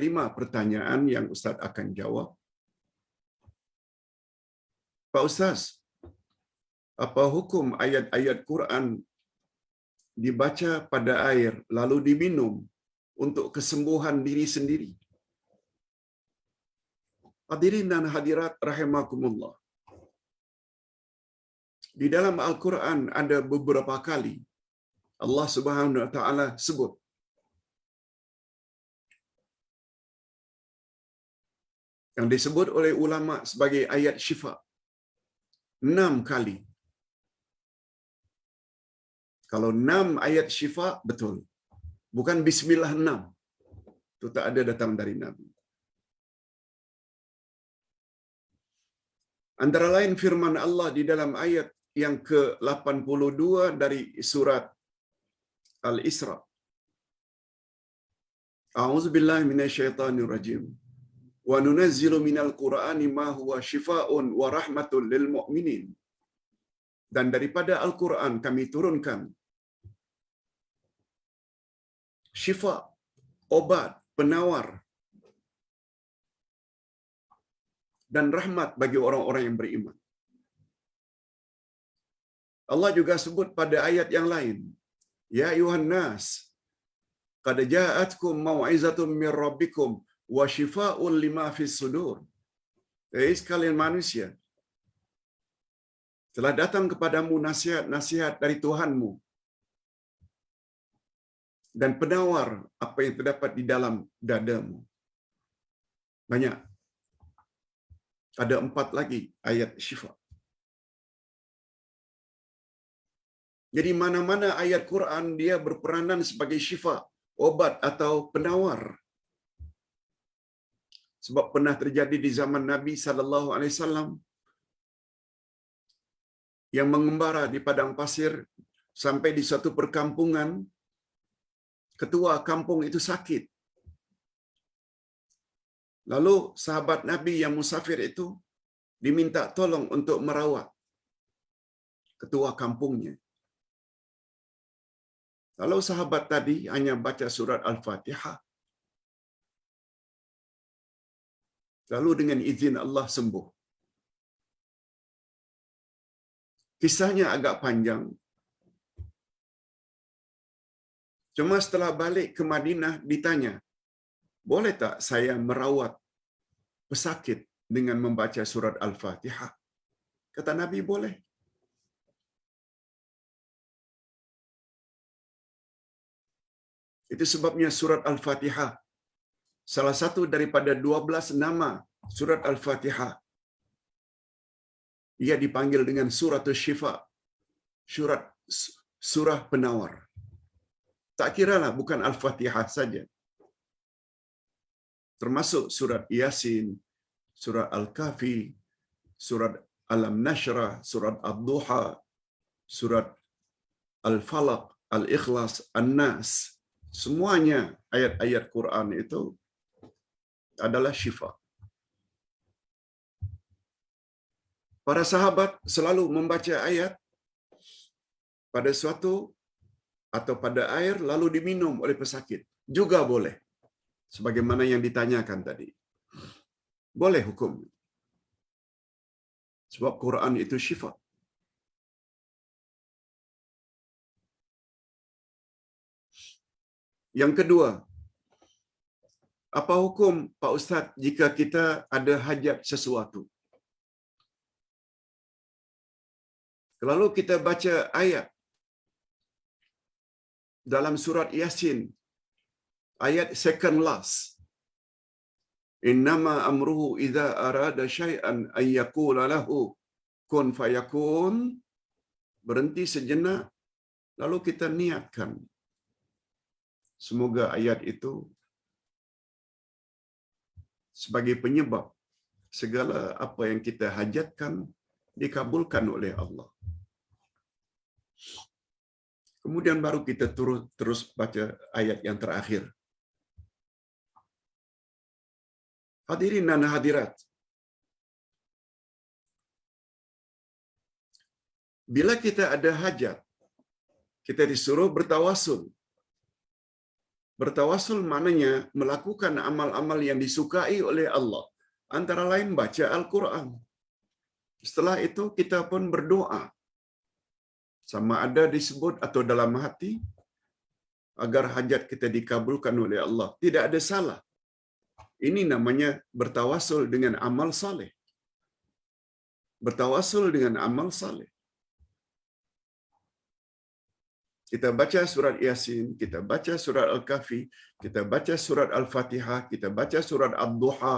5 pertanyaan yang Ustaz akan jawab. Pak Ustaz, apa hukum ayat-ayat Quran dibaca pada air lalu diminum untuk kesembuhan diri sendiri? Hadirin dan hadirat rahimakumullah. Di dalam Al-Quran ada beberapa kali Allah Subhanahu wa taala sebut yang disebut oleh ulama sebagai ayat syifa. 6 kali. Kalau 6 ayat syifa, betul. Bukan bismillah 6. Itu tak ada datang dari Nabi. Antara lain firman Allah di dalam ayat yang ke-82 dari surat Al-Isra. A'udzubillahi minasyaitonirrajim. Wa nunazzilu minal Qur'ani ma huwa syifaa'un wa rahmatul lil mu'minin. Dan daripada Al-Quran kami turunkan syifa, obat, penawar dan rahmat bagi orang-orang yang beriman. Allah juga sebut pada ayat yang lain, ya ayuhan nas qad ja'atkum mau'izatun mir rabbikum wa shifaa'un lima fis sudur. Sekalian manusia, telah datang kepadamu nasihat-nasihat dari Tuhanmu dan penawar apa yang terdapat di dalam dadamu. Banyak. Ada 4 lagi ayat syifa. Jadi mana-mana ayat Quran dia berperanan sebagai syifa, obat atau penawar. Sebab pernah terjadi di zaman Nabi sallallahu alaihi wasallam yang mengembara di padang pasir sampai di suatu perkampungan, ketua kampung itu sakit. Lalu sahabat Nabi yang musafir itu diminta tolong untuk merawat ketua kampungnya. Kalau sahabat tadi hanya baca surat Al-Fatihah, lalu dengan izin Allah sembuh. Kisahnya agak panjang. Cuma setelah balik ke Madinah ditanya, boleh tak saya merawat pesakit dengan membaca surat Al-Fatihah? Kata Nabi, boleh. Itu sebabnya surat Al-Fatihah, salah satu daripada 12 nama surat Al-Fatihah, ia dipanggil dengan suratul syifa, surah penawar. Tak kiralah bukan Al-Fatihah saja. Termasuk surat Yasin, surat Al-Kahfi, surat Alam Nashrah, surat Ad-Duha, surat Al-Falaq, Al-Ikhlas, An-Nas. Semuanya ayat-ayat Quran itu adalah syifa. Para sahabat selalu membaca ayat pada suatu atau pada air lalu diminum oleh pesakit. Juga boleh. Sebagaimana yang ditanyakan tadi. Boleh hukum. Sebab Quran itu syifa. Yang kedua, apa hukum Pak Ustaz jika kita ada hajat sesuatu? Lalu kita baca ayat dalam surat Yasin, ayat second last. Innama amruhu idza arada syai'an ay yaqula lahu kun fayakun. Berhenti sejenak, lalu kita niatkan. Semoga ayat itu sebagai penyebab segala apa yang kita hajatkan dikabulkan oleh Allah. Kemudian baru kita terus baca ayat yang terakhir. Hadirin dan hadirat, bila kita ada hajat, kita disuruh bertawasul. Bertawasul maknanya melakukan amal-amal yang disukai oleh Allah. Antara lain baca Al-Quran. Setelah itu kita pun berdoa. Sama ada disebut atau dalam hati, agar hajat kita dikabulkan oleh Allah. Tidak ada salah. Ini namanya bertawasul dengan amal saleh. Bertawasul dengan amal saleh. Kita baca surat Yasin, kita baca surat Al-Kahfi, kita baca surat Al-Fatihah, kita baca surat Ad-Duha.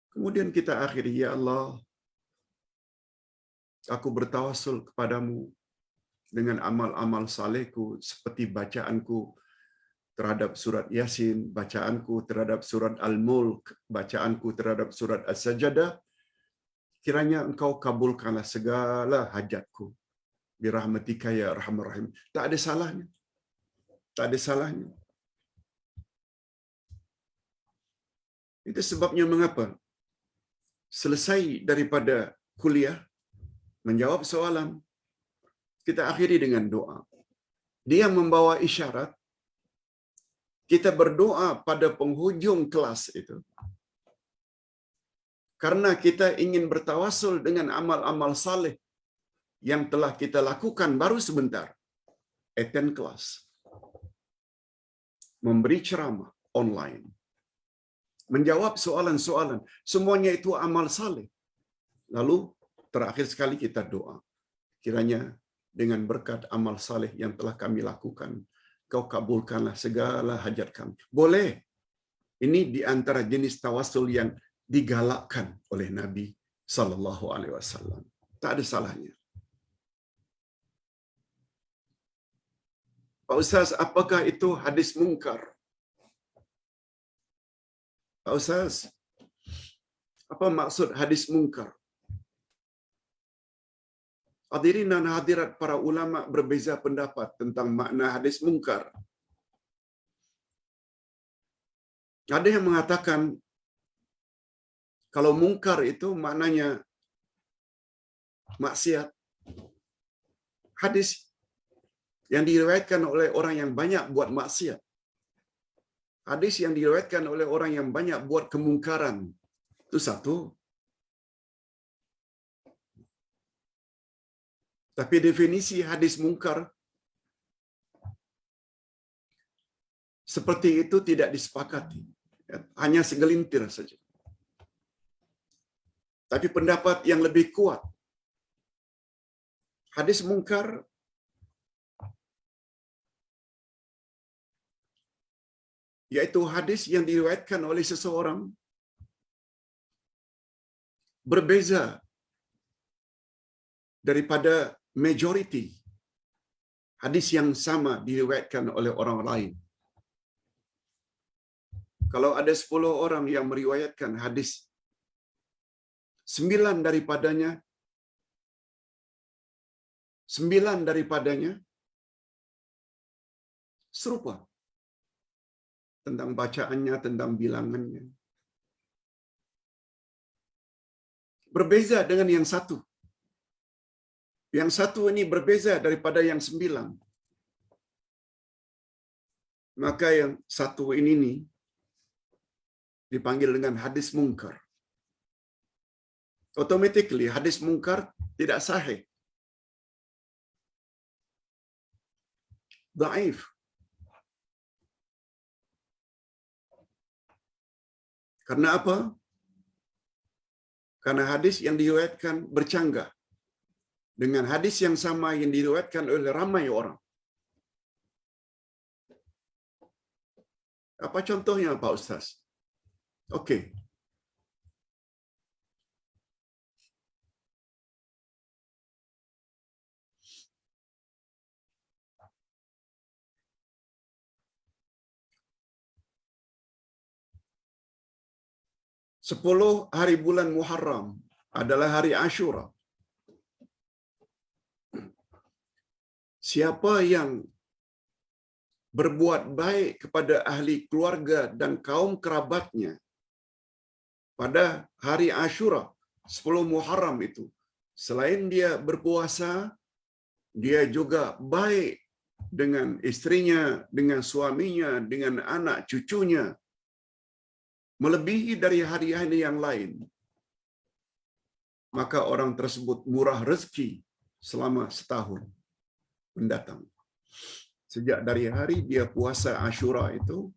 Kemudian kita akhiri, ya Allah, aku bertawasul kepadamu dengan amal-amal salehku seperti bacaanku terhadap surat Yasin, bacaanku terhadap surat Al-Mulk, bacaanku terhadap surat As-Sajdah. Kiranya engkau kabulkanlah segala hajatku. Birahmatika ya arhamar rahim. Tak ada salahnya. Tak ada salahnya. Itu sebabnya mengapa selesai daripada kuliah, menjawab soalan, kita akhiri dengan doa. Dia membawa isyarat, kita berdoa pada penghujung kelas itu. Karena kita ingin bertawasul dengan amal-amal saleh yang telah kita lakukan baru sebentar. Attend kelas. Memberi ceramah online. Menjawab soalan-soalan. Semuanya itu amal saleh. Lalu terakhir sekali kita doa. Kiranya dengan berkat amal saleh yang telah kami lakukan, kau kabulkanlah segala hajat kami. Boleh. Ini di antara jenis tawasul yang digalakkan oleh Nabi sallallahu alaihi wasallam. Tak ada salahnya. Pak Ustaz, apakah itu hadis mungkar? Pak Ustaz, apa maksud hadis mungkar? Hadirin dan hadirat, para ulama berbeza pendapat tentang makna hadis mungkar. Ada yang mengatakan kalau mungkar itu maknanya maksiat. Hadis yang diriwayatkan oleh orang yang banyak buat maksiat. Hadis yang diriwayatkan oleh orang yang banyak buat kemungkaran. Itu satu. Tapi definisi hadis mungkar seperti itu tidak disepakati. Hanya segelintir saja. Tapi pendapat yang lebih kuat, hadis mungkar yaitu hadis yang diriwayatkan oleh seseorang berbeza daripada majority hadis yang sama diriwayatkan oleh orang lain. Kalau ada 10 orang yang meriwayatkan hadis, 9 daripadanya serupa. Tentang bacaannya, tentang bilangannya. Berbeza dengan yang satu. Yang satu ini berbeza daripada yang 9. Maka yang satu ini dipanggil dengan hadis mungkar. Automatically hadis mungkar tidak sahih. Dhaif. Karena apa? Karena hadis yang diriwayatkan bercanggah dengan hadis yang sama yang diriwayatkan oleh ramai orang. Apa contohnya, Pak Ustaz? Okey. Sepuluh hari bulan Muharram adalah hari Ashura. Siapa yang berbuat baik kepada ahli keluarga dan kaum kerabatnya pada hari Ashura, 10 Muharram itu, selain dia berpuasa, dia juga baik dengan istrinya, dengan suaminya, dengan anak cucunya, melebihi dari hari-hari yang lain, maka orang tersebut murah rezeki selama setahun mendatang. Sejak dari hari dia puasa Ashura itu,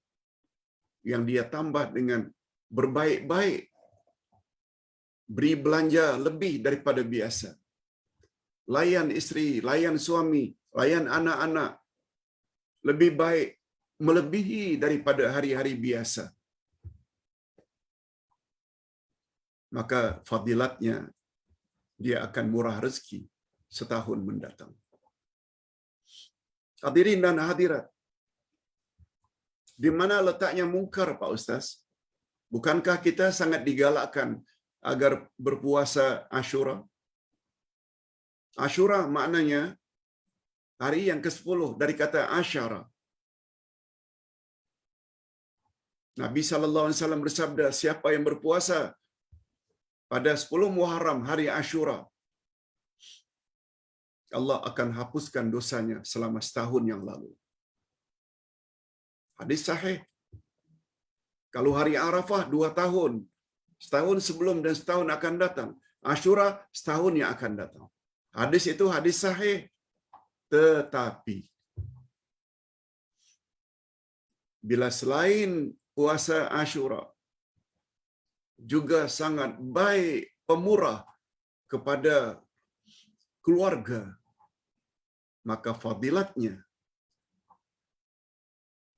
yang dia tambah dengan berbaik-baik, beri belanja lebih daripada biasa, layan isteri, layan suami, layan anak-anak, lebih baik melebihi daripada hari-hari biasa, maka fadilatnya dia akan murah rezeki setahun mendatang. Hadirin dan hadirat, di mana letaknya mungkar, Pak Ustaz? Bukankah kita sangat digalakkan agar berpuasa Ashura? Ashura maknanya hari yang ke-10 dari kata Asyara. Nabi sallallahu alaihi wasallam bersabda, siapa yang berpuasa pada 10 Muharram hari Ashura, Allah akan hapuskan dosanya selama setahun yang lalu. Hadis sahih. Kalau hari Arafah 2 tahun, setahun sebelum dan setahun akan datang. Ashura setahun yang akan datang. Hadis itu hadis sahih. Tetapi bila selain puasa Ashura juga sangat baik, pemurah kepada keluarga, maka fadilatnya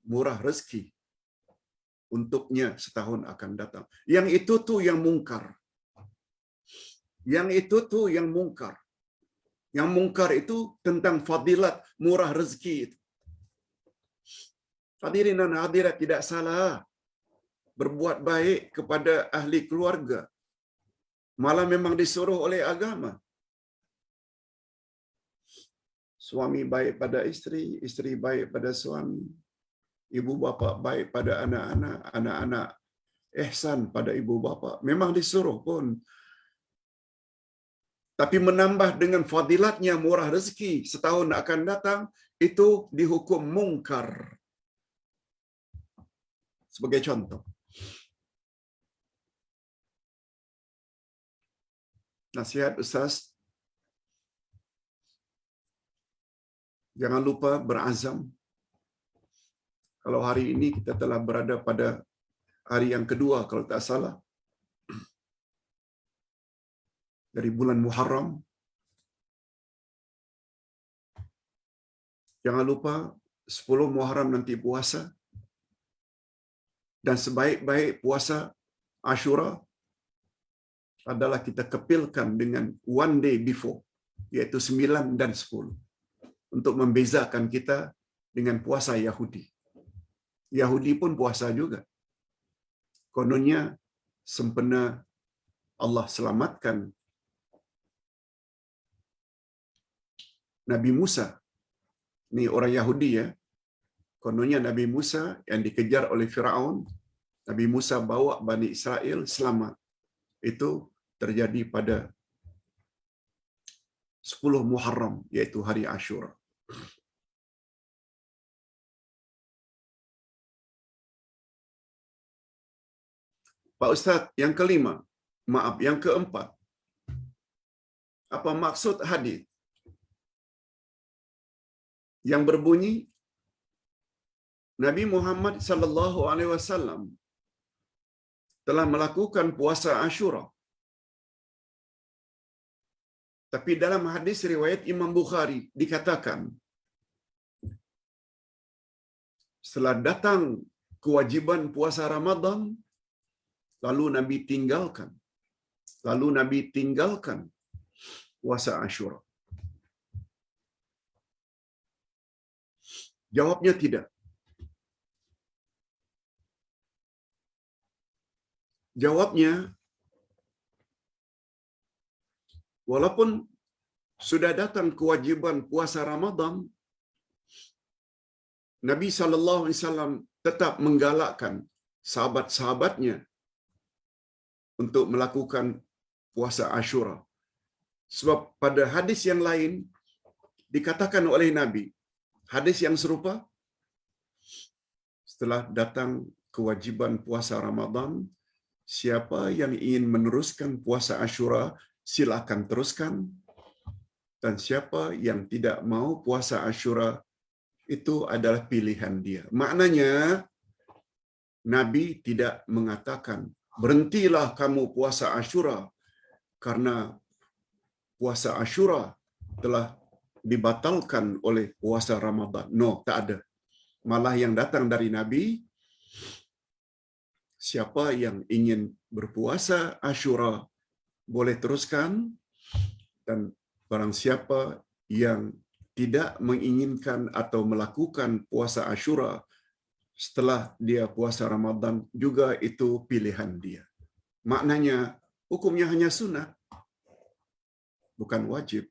murah rezeki untuknya setahun akan datang. Yang itu tuh yang mungkar. Yang itu tuh yang mungkar. Yang mungkar itu tentang fadilat murah rezeki itu. Hadirin dan hadirat, tidak salah berbuat baik kepada ahli keluarga. Malah memang disuruh oleh agama. Suami baik pada isteri, isteri baik pada suami, ibu bapa baik pada anak-anak, anak-anak ihsan pada ibu bapa. Memang disuruh pun. Tapi menambah dengan fadilatnya murah rezeki setahun akan datang, itu dihukum mungkar. Sebagai contoh, nasihat Ustaz, jangan lupa berazam. Kalau hari ini kita telah berada pada hari yang kedua, kalau tak salah, dari bulan Muharram. Jangan lupa 10 Muharram nanti puasa. Dan sebaik-baik puasa Ashura adalah kita kepilkan dengan one day before, yaitu 9 dan 10. Untuk membezakan kita dengan puasa Yahudi. Yahudi pun puasa juga. Kononnya sempena Allah selamatkan Nabi Musa. Ini orang Yahudi ya. Kononnya Nabi Musa yang dikejar oleh Firaun, Nabi Musa bawa Bani Israel selamat. Itu terjadi pada 10 Muharram, yaitu hari Ashura. Pak Ustaz, yang kelima, yang keempat. Apa maksud hadis yang berbunyi Nabi Muhammad sallallahu alaihi wasallam telah melakukan puasa Ashura? Tapi dalam hadis riwayat Imam Bukhari dikatakan, setelah datang kewajiban puasa Ramadan, lalu Nabi tinggalkan puasa Ashura. Jawabnya tidak. Jawabnya, walaupun sudah datang kewajiban puasa Ramadan, Nabi sallallahu alaihi wasallam tetap menggalakkan sahabat-sahabatnya untuk melakukan puasa Ashura. Sebab pada hadis yang lain dikatakan oleh Nabi, Hadis yang serupa, setelah datang kewajiban puasa Ramadan, siapa yang ingin meneruskan puasa Asyura, silakan teruskan. Dan siapa yang tidak mau puasa Asyura, itu adalah pilihan dia. Maknanya, Nabi tidak mengatakan, berhentilah kamu puasa Asyura, karena puasa Asyura telah dibatalkan oleh puasa Ramadan. No, tak ada. Malah yang datang dari Nabi, siapa yang ingin berpuasa Asyura boleh teruskan, dan barang siapa yang tidak menginginkan atau melakukan puasa Asyura setelah dia puasa Ramadan, juga itu pilihan dia. Maknanya, hukumnya hanya sunnah, bukan wajib.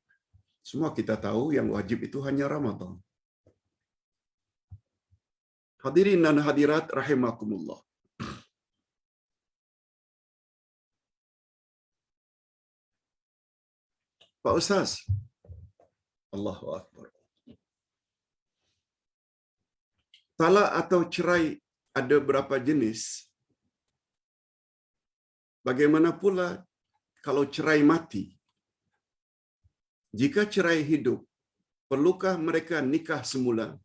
Semua kita tahu yang wajib itu hanya Ramadan. Hadirin dan hadirat rahimakumullah. Pak Ustaz, Allahu Akbar. Talak atau cerai ada berapa jenis? Bagaimana pula kalau cerai mati? Jika cerai hidup, perlukah mereka nikah semula?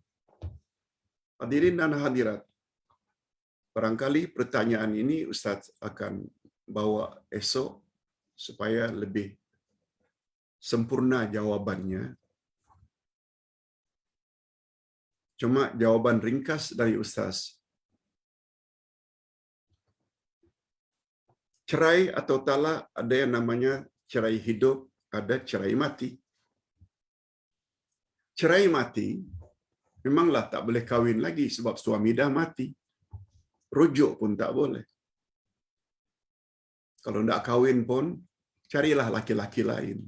Hadirin dan hadirat, barangkali pertanyaan ini Ustaz akan bawa esok supaya lebih sempurna jawabannya. Cuma jawaban ringkas dari Ustaz. Cerai atau talak ada yang namanya cerai hidup, ada cerai mati. Cerai mati, memanglah tak boleh kahwin lagi sebab suami dah mati. Rujuk pun tak boleh. Kalau nak kahwin pun, carilah laki-laki lain.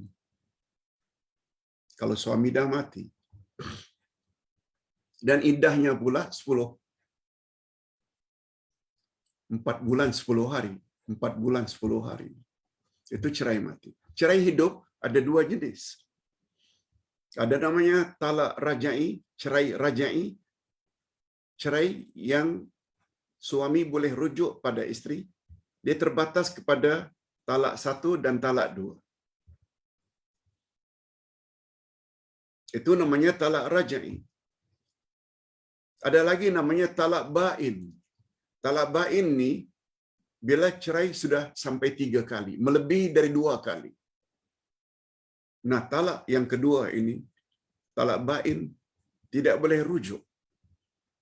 Kalau suami dah mati. Dan iddahnya pula 4 bulan 10 hari. 4 bulan 10 hari. Itu cerai mati. Cerai hidup ada 2 jenis. Ada namanya talak rajai, cerai rajai. Cerai yang suami boleh rujuk pada isteri. Dia terbatas kepada talak 1 dan talak 2. Itu namanya talak rajai. Ada lagi namanya talak bain. Talak bain ni bila cerai sudah sampai 3 kali, melebihi dari 2 kali. Nah, talak yang kedua ini, talak bain, tidak boleh rujuk.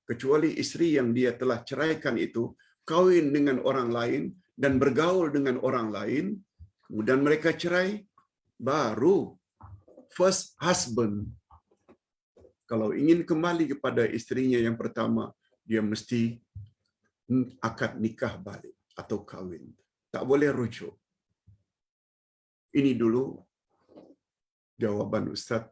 Kecuali isteri yang dia telah ceraikan itu, kahwin dengan orang lain dan bergaul dengan orang lain, kemudian mereka cerai, baru first husband. Kalau ingin kembali kepada isterinya yang pertama, dia mesti akad nikah balik atau kahwin. Tak boleh rujuk. Ini dulu jawaban Ustaz